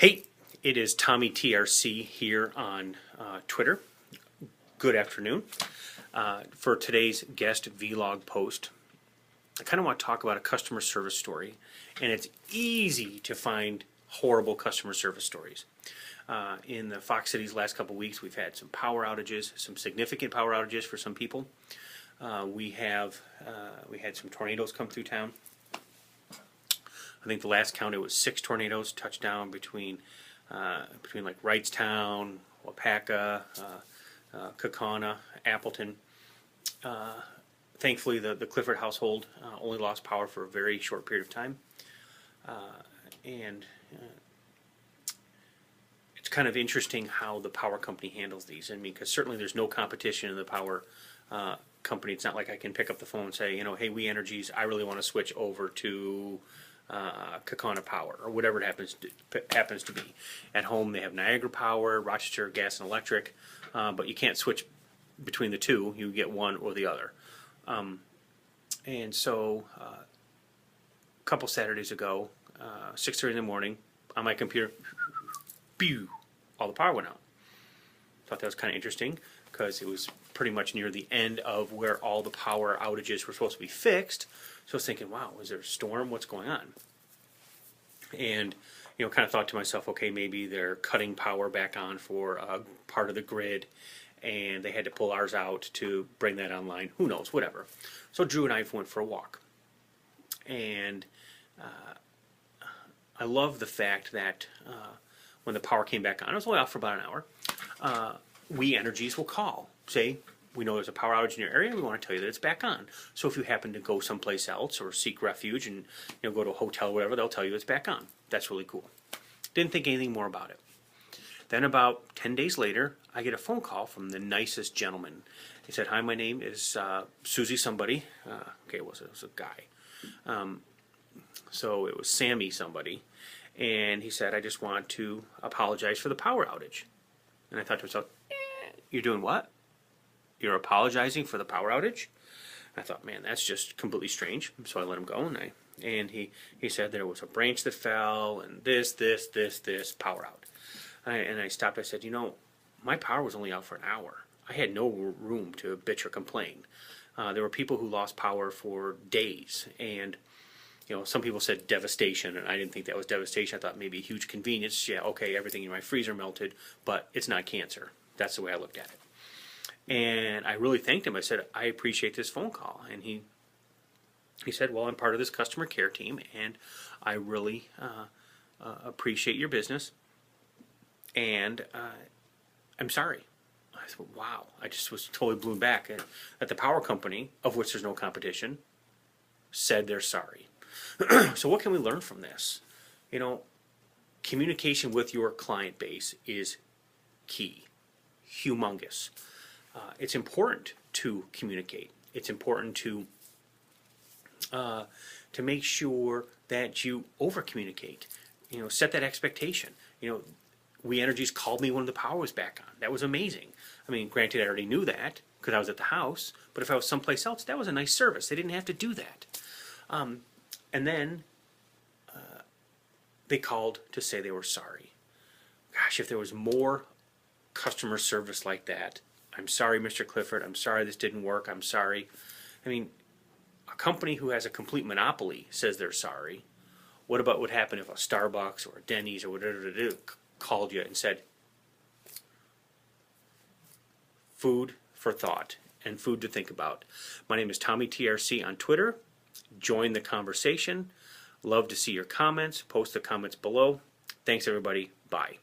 Hey, it is Tommy TRC here on Twitter. Good afternoon. For today's guest vlog post, I kind of want to talk about a customer service story, and it's easy to find horrible customer service stories. In the Fox Cities last couple weeks, we've had some power outages, some significant power outages for some people. We had some tornadoes come through town. I think the last count, it was 6 tornadoes touched down between like Wrightstown, Wapaka, Kaukauna, Appleton. Thankfully, the Clifford household only lost power for a very short period of time, and it's kind of interesting how the power company handles these. I mean, because certainly there's no competition in the power company. It's not like I can pick up the phone and say, hey, We Energies, I really want to switch over to Kaukauna Power, or whatever it happens to be. At home, they have Niagara Power, Rochester Gas and Electric, but you can't switch between the two. You get one or the other. And so, a couple Saturdays ago, 6:30 in the morning, on my computer, pew, all the power went out. Thought that was kind of interesting because it was pretty much near the end of where all the power outages were supposed to be fixed. So I was thinking, wow, is there a storm? What's going on? And kind of thought to myself, okay, maybe they're cutting power back on for part of the grid, and they had to pull ours out to bring that online. Who knows? Whatever. So Drew and I went for a walk, and I love the fact that when the power came back on, it was only off for about an hour. We Energies will call, say, we know there's a power outage in your area, and we want to tell you that it's back on. So if you happen to go someplace else or seek refuge and go to a hotel or whatever, they'll tell you it's back on. That's really cool. Didn't think anything more about it. Then about 10 days later, I get a phone call from the nicest gentleman. He said, "Hi, my name is Susie somebody." Okay, it was a guy. So it was Sammy somebody. And he said, "I just want to apologize for the power outage." And I thought to myself, you're doing what? You're apologizing for the power outage? I thought, man, that's just completely strange. So I let him go, and he said there was a branch that fell, and this, power out. And I stopped. I said, my power was only out for an hour. I had no room to bitch or complain. There were people who lost power for days, and some people said devastation, and I didn't think that was devastation. I thought maybe a huge convenience. Yeah, okay, everything in my freezer melted, but it's not cancer. That's the way I looked at it. And I really thanked him. I said, I appreciate this phone call. And he said, well, I'm part of this customer care team, and I really appreciate your business, and I'm sorry. I said, wow. I just was totally blown back that the power company, of which there's no competition, said they're sorry. So what can we learn from this? Communication with your client base is key, humongous. It's important to communicate. It's important to make sure that you over communicate. Set that expectation. We Energies called me when the power was back on. That was amazing. I mean, granted, I already knew that because I was at the house. But if I was someplace else, that was a nice service. They didn't have to do that. And then they called to say they were sorry. Gosh, if there was more customer service like that. I'm sorry, Mr. Clifford. I'm sorry this didn't work. I'm sorry. I mean, a company who has a complete monopoly says they're sorry. What about what would happen if a Starbucks or a Denny's or whatever it is called you and said, food for thought and food to think about. My name is Tommy TRC on Twitter. Join the conversation. Love to see your comments. Post the comments below. Thanks, everybody. Bye.